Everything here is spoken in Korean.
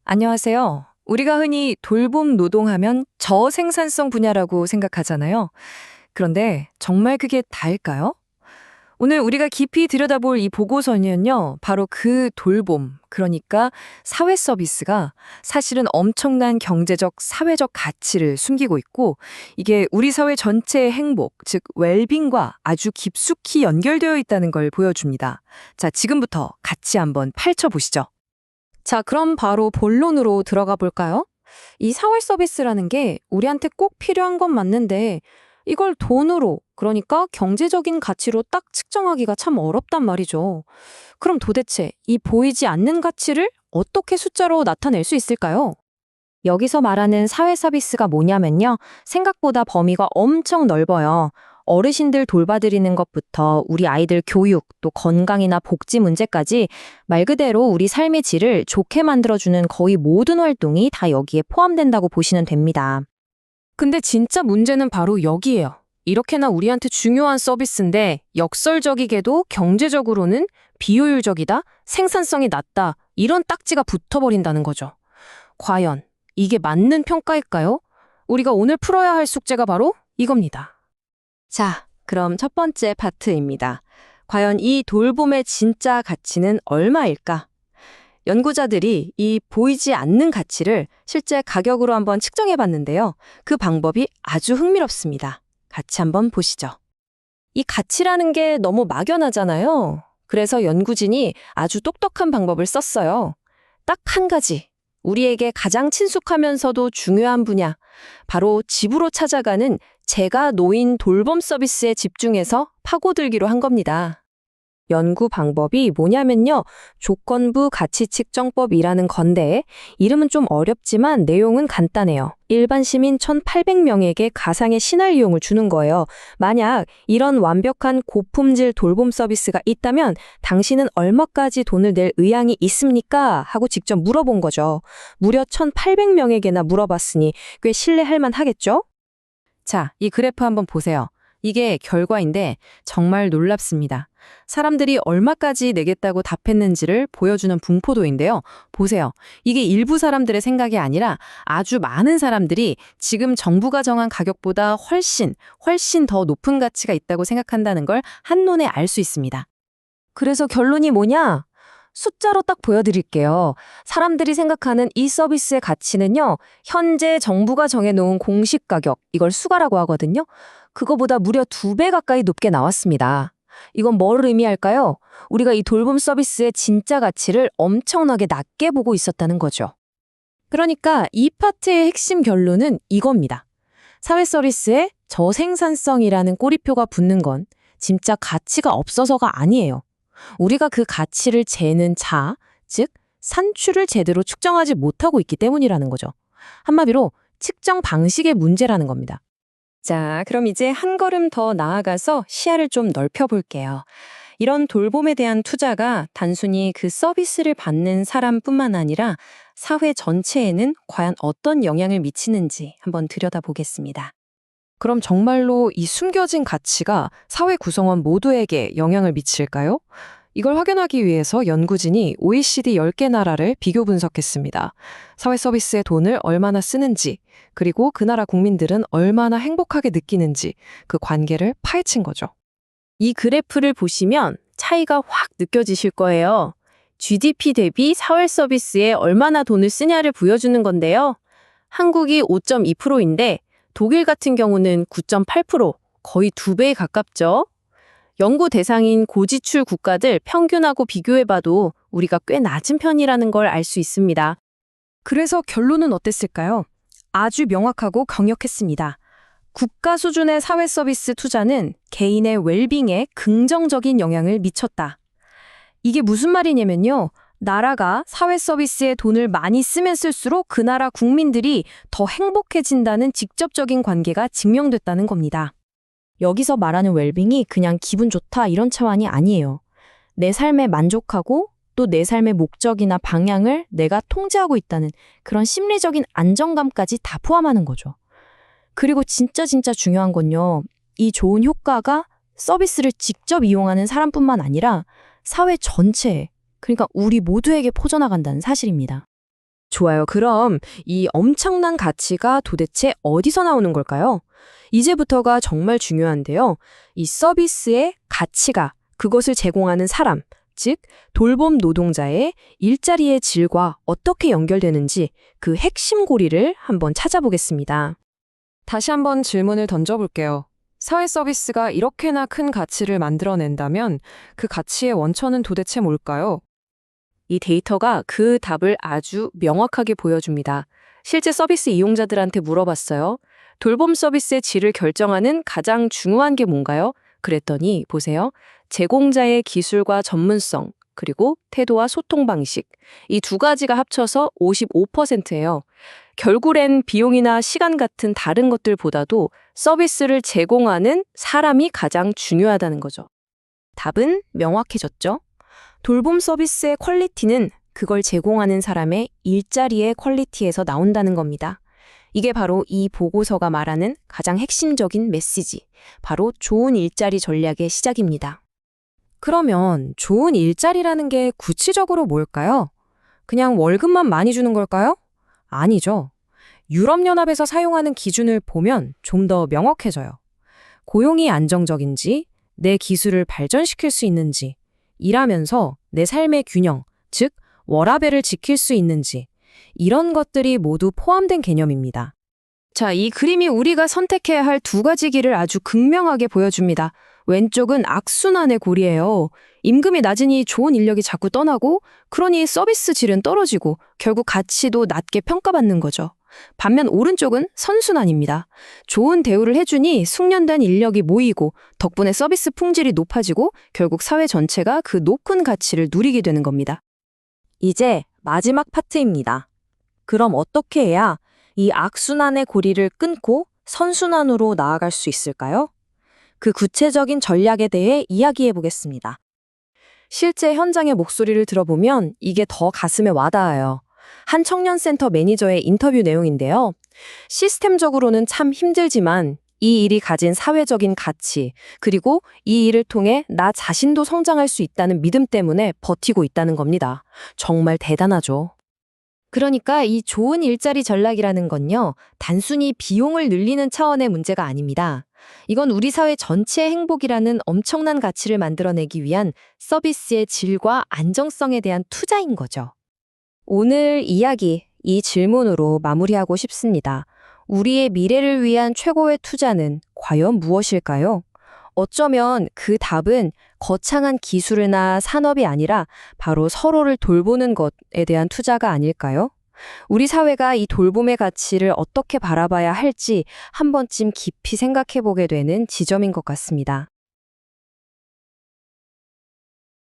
안녕하세요. 우리가 흔히 돌봄 노동하면 저생산성 분야라고 생각하잖아요. 그런데 정말 그게 다일까요? 오늘 우리가 깊이 들여다볼 이 보고서는요, 바로 그 돌봄, 그러니까 사회 서비스가 사실은 엄청난 경제적, 사회적 가치를 숨기고 있고, 이게 우리 사회 전체의 행복, 즉 웰빙과 아주 깊숙이 연결되어 있다는 걸 보여줍니다. 자, 지금부터 같이 한번 펼쳐보시죠. 자, 그럼 바로 본론으로 들어가 볼까요? 이 사회 서비스라는 게 우리한테 꼭 필요한 건 맞는데 이걸 돈으로, 그러니까 경제적인 가치로 딱 측정하기가 참 어렵단 말이죠. 그럼 도대체 이 보이지 않는 가치를 어떻게 숫자로 나타낼 수 있을까요? 여기서 말하는 사회 서비스가 뭐냐면요. 생각보다 범위가 엄청 넓어요. 어르신들 돌봐드리는 것부터 우리 아이들 교육, 또 건강이나 복지 문제까지 말 그대로 우리 삶의 질을 좋게 만들어주는 거의 모든 활동이 다 여기에 포함된다고 보시면 됩니다. 근데 진짜 문제는 바로 여기예요. 이렇게나 우리한테 중요한 서비스인데 역설적이게도 경제적으로는 비효율적이다, 생산성이 낮다, 이런 딱지가 붙어버린다는 거죠. 과연 이게 맞는 평가일까요? 우리가 오늘 풀어야 할 숙제가 바로 이겁니다. 자, 그럼 첫 번째 파트입니다. 과연 이 돌봄의 진짜 가치는 얼마일까? 연구자들이 이 보이지 않는 가치를 실제 가격으로 한번 측정해 봤는데요. 그 방법이 아주 흥미롭습니다. 같이 한번 보시죠. 이 가치라는 게 너무 막연하잖아요. 그래서 연구진이 아주 똑똑한 방법을 썼어요. 딱 한 가지. 우리에게 가장 친숙하면서도 중요한 분야, 바로 집으로 찾아가는 재가 노인 돌봄 서비스에 집중해서 파고들기로 한 겁니다. 연구 방법이 뭐냐면요. 조건부 가치 측정법이라는 건데 이름은 좀 어렵지만 내용은 간단해요. 일반 시민 1,800명에게 가상의 시나리오를 주는 거예요. 만약 이런 완벽한 고품질 돌봄 서비스가 있다면 당신은 얼마까지 돈을 낼 의향이 있습니까? 하고 직접 물어본 거죠. 무려 1,800명에게나 물어봤으니 꽤 신뢰할 만하겠죠? 자, 이 그래프 한번 보세요. 이게 결과인데 정말 놀랍습니다. 사람들이 얼마까지 내겠다고 답했는지를 보여주는 분포도인데요. 보세요. 이게 일부 사람들의 생각이 아니라 아주 많은 사람들이 지금 정부가 정한 가격보다 훨씬 더 높은 가치가 있다고 생각한다는 걸 한눈에 알 수 있습니다. 그래서 결론이 뭐냐? 숫자로 딱 보여드릴게요. 사람들이 생각하는 이 서비스의 가치는요, 현재 정부가 정해놓은 공식 가격, 이걸 수가라고 하거든요. 그거보다 무려 2배 가까이 높게 나왔습니다. 이건 뭘 의미할까요? 우리가 이 돌봄 서비스의 진짜 가치를 엄청나게 낮게 보고 있었다는 거죠. 그러니까 이 파트의 핵심 결론은 이겁니다. 사회 서비스에 저생산성이라는 꼬리표가 붙는 건 진짜 가치가 없어서가 아니에요. 우리가 그 가치를 재는 자, 즉 산출을 제대로 측정하지 못하고 있기 때문이라는 거죠. 한마디로 측정 방식의 문제라는 겁니다. 자, 그럼 이제 한 걸음 더 나아가서 시야를 좀 넓혀볼게요. 이런 돌봄에 대한 투자가 단순히 그 서비스를 받는 사람뿐만 아니라 사회 전체에는 과연 어떤 영향을 미치는지 한번 들여다보겠습니다. 그럼 정말로 이 숨겨진 가치가 사회 구성원 모두에게 영향을 미칠까요? 이걸 확인하기 위해서 연구진이 OECD 10개 나라를 비교 분석했습니다. 사회 서비스에 돈을 얼마나 쓰는지, 그리고 그 나라 국민들은 얼마나 행복하게 느끼는지 그 관계를 파헤친 거죠. 이 그래프를 보시면 차이가 확 느껴지실 거예요. GDP 대비 사회 서비스에 얼마나 돈을 쓰냐를 보여주는 건데요. 한국이 5.2%인데 독일 같은 경우는 9.8%, 거의 2배에 가깝죠. 연구 대상인 고지출 국가들 평균하고 비교해봐도 우리가 꽤 낮은 편이라는 걸 알 수 있습니다. 그래서 결론은 어땠을까요? 아주 명확하고 강력했습니다. 국가 수준의 사회 서비스 투자는 개인의 웰빙에 긍정적인 영향을 미쳤다. 이게 무슨 말이냐면요. 나라가 사회 서비스에 돈을 많이 쓰면 쓸수록 그 나라 국민들이 더 행복해진다는 직접적인 관계가 증명됐다는 겁니다. 여기서 말하는 웰빙이 그냥 기분 좋다 이런 차원이 아니에요. 내 삶에 만족하고 또 내 삶의 목적이나 방향을 내가 통제하고 있다는 그런 심리적인 안정감까지 다 포함하는 거죠. 그리고 진짜 중요한 건요. 이 좋은 효과가 서비스를 직접 이용하는 사람뿐만 아니라 사회 전체에, 그러니까 우리 모두에게 퍼져나간다는 사실입니다. 좋아요. 그럼 이 엄청난 가치가 도대체 어디서 나오는 걸까요? 이제부터가 정말 중요한데요. 이 서비스의 가치가 그것을 제공하는 사람, 즉 돌봄 노동자의 일자리의 질과 어떻게 연결되는지 그 핵심 고리를 한번 찾아보겠습니다. 다시 한번 질문을 던져볼게요. 사회 서비스가 이렇게나 큰 가치를 만들어낸다면 그 가치의 원천은 도대체 뭘까요? 이 데이터가 그 답을 아주 명확하게 보여줍니다. 실제 서비스 이용자들한테 물어봤어요. 돌봄 서비스의 질을 결정하는 가장 중요한 게 뭔가요? 그랬더니 보세요. 제공자의 기술과 전문성, 그리고 태도와 소통 방식. 이 두 가지가 합쳐서 55%예요. 결국엔 비용이나 시간 같은 다른 것들보다도 서비스를 제공하는 사람이 가장 중요하다는 거죠. 답은 명확해졌죠? 돌봄 서비스의 퀄리티는 그걸 제공하는 사람의 일자리의 퀄리티에서 나온다는 겁니다. 이게 바로 이 보고서가 말하는 가장 핵심적인 메시지, 바로 좋은 일자리 전략의 시작입니다. 그러면 좋은 일자리라는 게 구체적으로 뭘까요? 그냥 월급만 많이 주는 걸까요? 아니죠. 유럽연합에서 사용하는 기준을 보면 좀 더 명확해져요. 고용이 안정적인지, 내 기술을 발전시킬 수 있는지, 일하면서 내 삶의 균형, 즉 워라밸을 지킬 수 있는지, 이런 것들이 모두 포함된 개념입니다. 자, 이 그림이 우리가 선택해야 할 두 가지 길을 아주 극명하게 보여줍니다. 왼쪽은 악순환의 고리예요. 임금이 낮으니 좋은 인력이 자꾸 떠나고, 그러니 서비스 질은 떨어지고 결국 가치도 낮게 평가받는 거죠. 반면 오른쪽은 선순환입니다. 좋은 대우를 해주니 숙련된 인력이 모이고 덕분에 서비스 품질이 높아지고 결국 사회 전체가 그 높은 가치를 누리게 되는 겁니다. 이제 마지막 파트입니다. 그럼 어떻게 해야 이 악순환의 고리를 끊고 선순환으로 나아갈 수 있을까요? 그 구체적인 전략에 대해 이야기해 보겠습니다. 실제 현장의 목소리를 들어보면 이게 더 가슴에 와닿아요. 한 청년센터 매니저의 인터뷰 내용인데요. 시스템적으로는 참 힘들지만 이 일이 가진 사회적인 가치, 그리고 이 일을 통해 나 자신도 성장할 수 있다는 믿음 때문에 버티고 있다는 겁니다. 정말 대단하죠. 그러니까 이 좋은 일자리 전략이라는 건요, 단순히 비용을 늘리는 차원의 문제가 아닙니다. 이건 우리 사회 전체의 행복이라는 엄청난 가치를 만들어내기 위한 서비스의 질과 안정성에 대한 투자인 거죠. 오늘 이야기, 이 질문으로 마무리하고 싶습니다. 우리의 미래를 위한 최고의 투자는 과연 무엇일까요? 어쩌면 그 답은 거창한 기술이나 산업이 아니라 바로 서로를 돌보는 것에 대한 투자가 아닐까요? 우리 사회가 이 돌봄의 가치를 어떻게 바라봐야 할지 한 번쯤 깊이 생각해 보게 되는 지점인 것 같습니다.